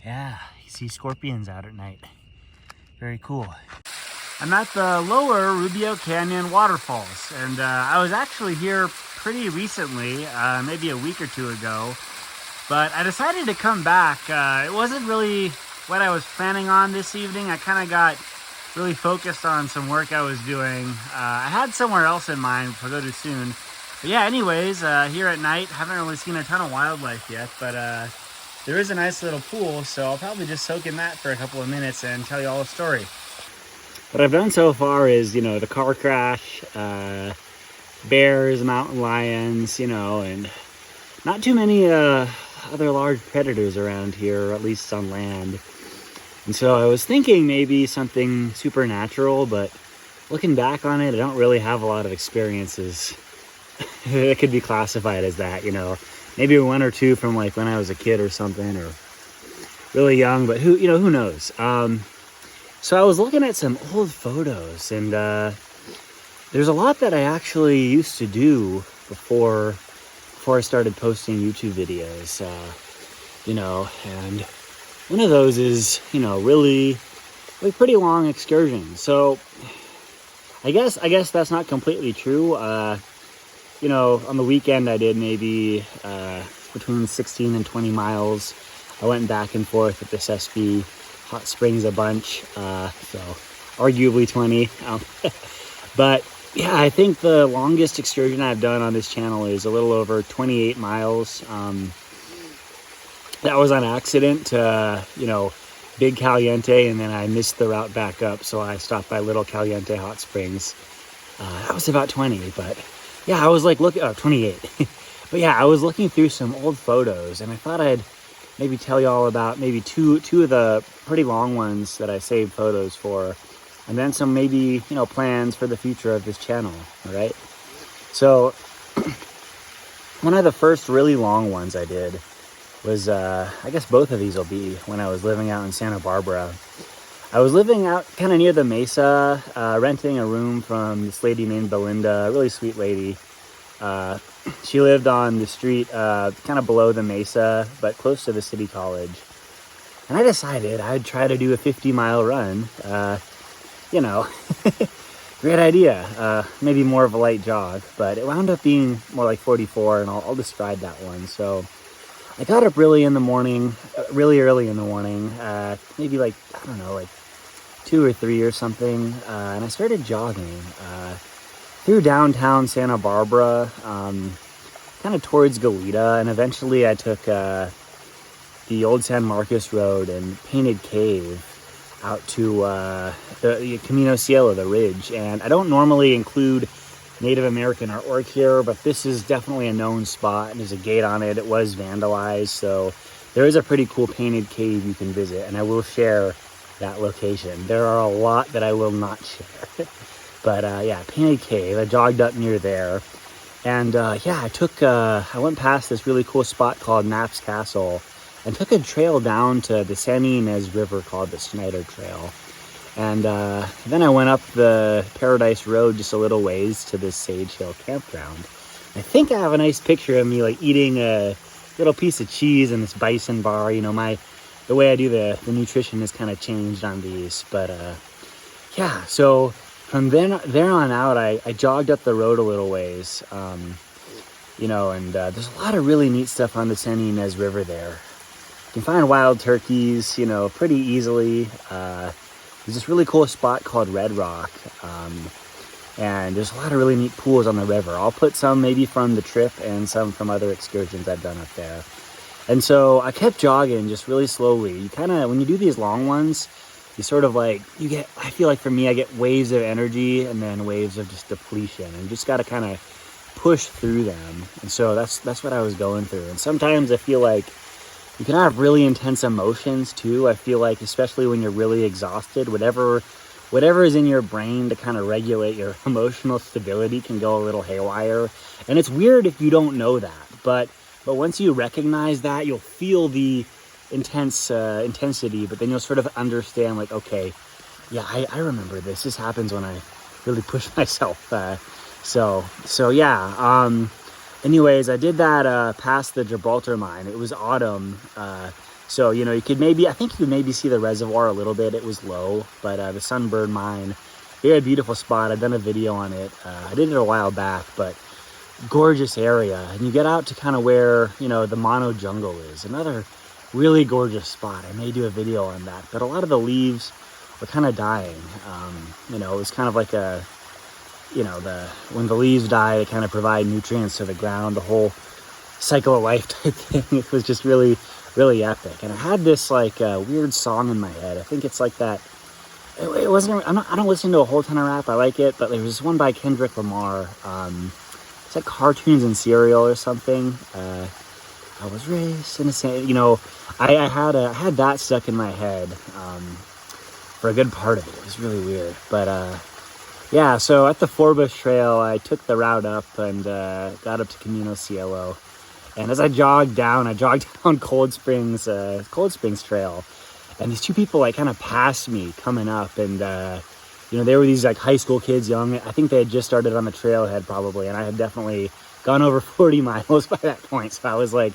Yeah, you see scorpions out at night. Very cool. I'm at the lower Rubio Canyon waterfalls, and I was actually here pretty recently, maybe a week or two ago, but I decided to come back. It wasn't really what I was planning on this evening. I kind of got really focused on some work I was doing. I had somewhere else in mind, which I'll go to soon. But yeah, anyways, here at night, haven't really seen a ton of wildlife yet, but there is a nice little pool, so I'll probably just soak in that for a couple of minutes and tell you all a story. What I've done so far is, the car crash, bears, mountain lions, and not too many other large predators around here, or at least on land. And so I was thinking maybe something supernatural, but looking back on it, I don't really have a lot of experiences that could be classified as that, maybe one or two from like when I was a kid or something, or really young, but who knows? So I was looking at some old photos, and there's a lot that I actually used to do before I started posting YouTube videos, and one of those is, really pretty long excursions. So I guess that's not completely true. On the weekend I did maybe between 16 and 20 miles. I went back and forth with this SB hot springs a bunch, so arguably 20. But yeah, I think the longest excursion I've done on this channel is a little over 28 miles. That was on accident to, Big Caliente, and then I missed the route back up, so I stopped by Little Caliente Hot Springs. That was about 20, but yeah, I was like, 28. But yeah, I was looking through some old photos, and I thought I'd maybe tell you all about maybe two of the pretty long ones that I saved photos for, and then some maybe, plans for the future of this channel. All right. So one of the first really long ones I did was, I guess both of these will be when I was living out in Santa Barbara. I was living out kind of near the mesa, renting a room from this lady named Belinda, a really sweet lady. She lived on the street kind of below the mesa, but close to the city college. And I decided I'd try to do a 50-mile run. Great idea. Maybe more of a light jog, but it wound up being more like 44, and I'll describe that one. So I got up really early in the morning, maybe like 2 or 3 or something, and I started jogging through downtown Santa Barbara, kind of towards Goleta, and eventually I took the old San Marcos Road and Painted Cave out to the Camino Cielo, the ridge. And I don't normally include Native American artwork here, but this is definitely a known spot, and there's a gate on it. It was vandalized, so there is a pretty cool painted cave you can visit, and I will share that location. There are a lot that I will not share. But yeah, Painted Cave, I jogged up near there. And yeah, I went past this really cool spot called Knapp's Castle and took a trail down to the San Ynez River called the Snyder Trail. And then I went up the Paradise Road just a little ways to this Sage Hill campground. I think I have a nice picture of me like eating a little piece of cheese in this bison bar. The way I do the nutrition has kind of changed on these. But yeah, so from there on out, I jogged up the road a little ways, and there's a lot of really neat stuff on the San Ynez River there. You can find wild turkeys, pretty easily. There's this really cool spot called Red Rock, and there's a lot of really neat pools on the river. I'll put some maybe from the trip and some from other excursions I've done up there. And so I kept jogging just really slowly. You kind of, when you do these long ones, you sort of I feel like for me, I get waves of energy and then waves of just depletion, and you just got to kind of push through them. And so that's what I was going through. And sometimes I feel like you can have really intense emotions too. I feel like, especially when you're really exhausted, whatever is in your brain to kind of regulate your emotional stability can go a little haywire. And it's weird if you don't know that, but once you recognize that, you'll feel the intensity, but then you'll sort of understand, like, okay, yeah, I remember this. This happens when I really push myself. So yeah. Anyways, I did that past the Gibraltar mine. It was autumn, So, you know, I think you could maybe see the reservoir a little bit. It was low, but the Sunbird Mine, very beautiful spot. I've done a video on it. I did it a while back, but gorgeous area. And you get out to kind of where, you know, the Mono Jungle is. Another really gorgeous spot. I may do a video on that, but a lot of the leaves were kind of dying. You know, it was kind of like when the leaves die, they kind of provide nutrients to the ground, the whole cycle of life type thing. It was just really, really epic. And I had this like weird song in my head. I think it's like that. It wasn't, I don't listen to a whole ton of rap. I like it, but there was this one by Kendrick Lamar. It's like Cartoons and Cereal or something. I was raised in a sand, you know, I had that stuck in my head for a good part of it. It was really weird. But yeah, so at the Forbush Trail, I took the route up and got up to Camino Cielo. And as I jogged down Cold Springs Trail. And these two people like kind of passed me coming up, and you know, they were these like high school kids, young. I think they had just started on the trailhead probably, and I had definitely gone over 40 miles by that point. So I was like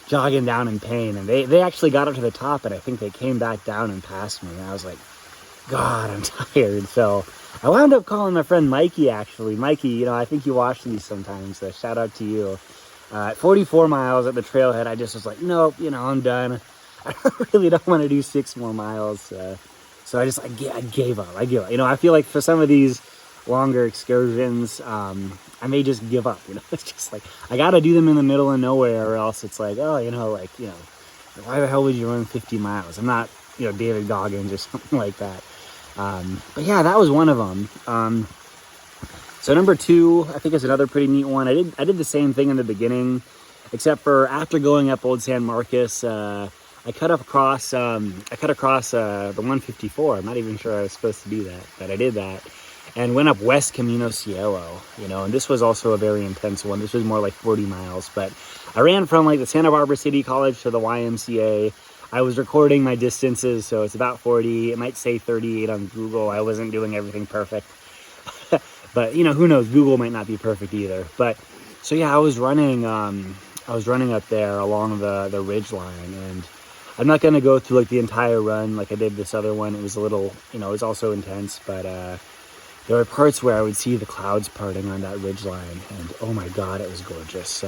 jogging down in pain, and they actually got up to the top, and I think they came back down and passed me. And I was like, God, I'm tired. So I wound up calling my friend Mikey, actually. Mikey, you know, I think you watch these sometimes, so shout out to you. At 44 miles at the trailhead, I just was like, nope, you know, I'm done. I really don't want to do 6 more miles. So I gave up. You know, I feel like for some of these longer excursions, I may just give up. You know, it's just like, I got to do them in the middle of nowhere, or else it's like, oh, you know, like, you know, why the hell would you run 50 miles? I'm not, you know, David Goggins or something like that. But yeah, that was one of them. So number 2, I think is another pretty neat one. I did the same thing in the beginning, except for after going up Old San Marcos, I cut across the 154. I'm not even sure I was supposed to do that, but I did that, and went up West Camino Cielo, you know, and this was also a very intense one. This was more like 40 miles, but I ran from like the Santa Barbara City College to the YMCA. I was recording my distances, so it's about 40. It might say 38 on Google. I wasn't doing everything perfect, but you know, who knows? Google might not be perfect either. But so yeah, I was running up there along the ridge line, and I'm not going to go through like the entire run like I did this other one. It was a little, you know, it was also intense, but there were parts where I would see the clouds parting on that ridge line, and oh my God, it was gorgeous.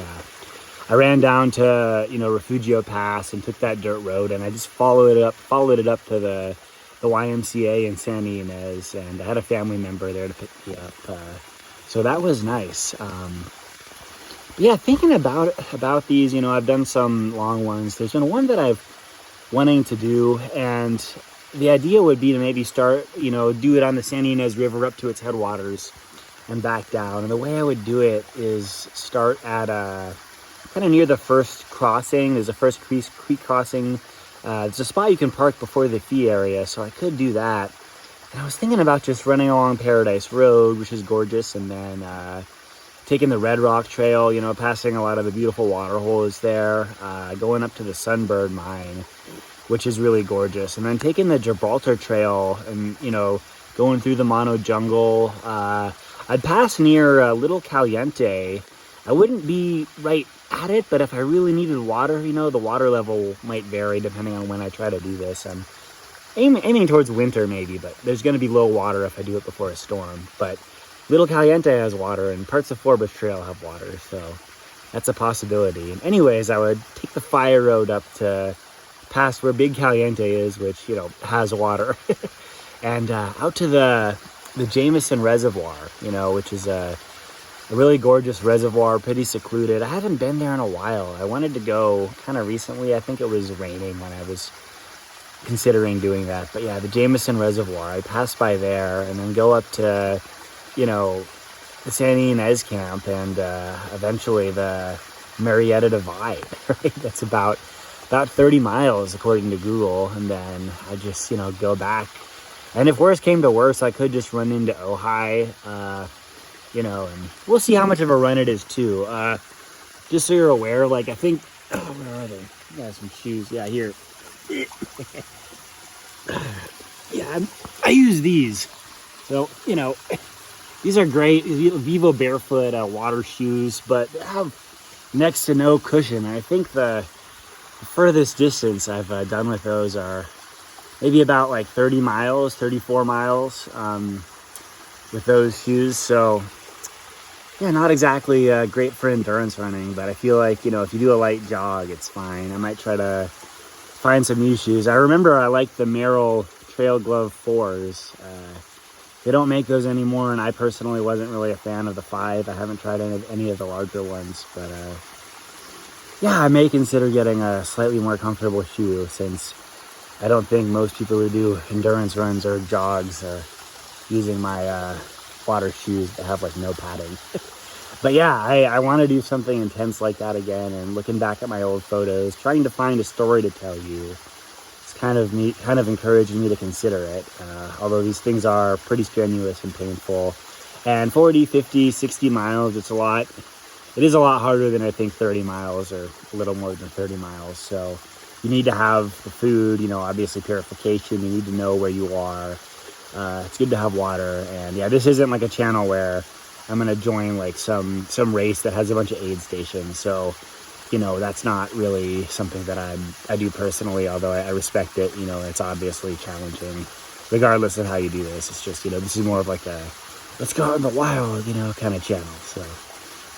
I ran down to, you know, Refugio Pass and took that dirt road, and I just followed it up to the YMCA in Santa Ynez, and I had a family member there to pick me up. So that was nice. But yeah, thinking about these, you know, I've done some long ones. There's been one that I've wanting to do, and the idea would be to maybe start, you know, do it on the Santa Ynez River up to its headwaters and back down. And the way I would do it is start at kind of near the first crossing. There's a first creek crossing. It's a spot you can park before the fee area, so I could do that. And I was thinking about just running along Paradise Road, which is gorgeous, and then taking the Red Rock Trail, you know, passing a lot of the beautiful water holes there, going up to the Sunbird Mine, which is really gorgeous, and then taking the Gibraltar Trail and, you know, going through the Mono Jungle. I'd pass near Little Caliente. I wouldn't be right at it, but if I really needed water, you know, the water level might vary depending on when I try to do this. I'm aiming towards winter maybe, but there's going to be low water if I do it before a storm. But Little Caliente has water, and parts of Forbush Trail have water, so that's a possibility. And anyways, I would take the fire road up to past where Big Caliente is, which, you know, has water, and out to the Jameson Reservoir, you know, which is a really gorgeous reservoir, pretty secluded. I haven't been there in a while. I wanted to go kind of recently. I think it was raining when I was considering doing that. But yeah, the Jameson Reservoir, I passed by there and then go up to, you know, the Santa Ynez camp and eventually the Marietta Divide, right? That's about 30 miles according to Google. And then I just, you know, go back. And if worse came to worse, I could just run into Ojai, you know, and we'll see how much of a run it is too. Just so you're aware, like, I think, oh, where are they? I got some shoes. Yeah, here. Yeah, I use these. So, you know, these are great. Vivo Barefoot water shoes, but they have next to no cushion. I think the The furthest distance I've done with those are maybe about like 30 miles, 34 miles with those shoes. So yeah, not exactly great for endurance running, but I feel like, if you do a light jog, it's fine. I might try to find some new shoes. I remember I liked the Merrell Trail Glove 4s. They don't make those anymore, and I personally wasn't really a fan of the 5. I haven't tried any of the larger ones, but yeah, I may consider getting a slightly more comfortable shoe, since I don't think most people who do endurance runs or jogs are using my water shoes that have like no padding. But yeah, I want to do something intense like that again, and looking back at my old photos, trying to find a story to tell you, it's kind of encouraging me to consider it. Although these things are pretty strenuous and painful, and 40, 50, 60 miles, it's a lot. It is a lot harder than I think 30 miles, or a little more than 30 miles. So you need to have the food, obviously purification. You need to know where you are. It's good to have water. And yeah, this isn't like a channel where I'm going to join like some race that has a bunch of aid stations. So, that's not really something that I do personally, although I respect it. It's obviously challenging regardless of how you do this. It's just, this is more of like a, let's go out in the wild, kind of channel.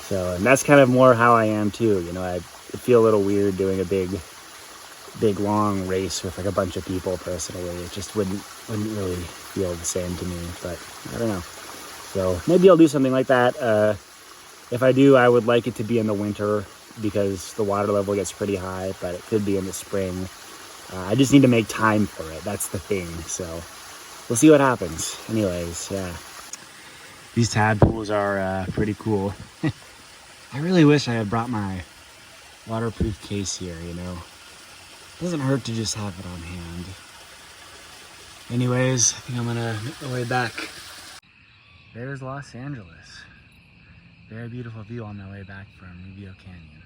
So, and that's kind of more how I am too. I feel a little weird doing a big long race with like a bunch of people personally. It just wouldn't really feel the same to me, but I don't know. So maybe I'll do something like that. If I do, I would like it to be in the winter, because the water level gets pretty high, but it could be in the spring. I just need to make time for it. That's the thing. So we'll see what happens. Anyways, yeah. These tadpoles are pretty cool. I really wish I had brought my waterproof case here, It doesn't hurt to just have it on hand. Anyways, I think I'm gonna make my way back. There's Los Angeles. Very beautiful view on my way back from Rubio Canyon.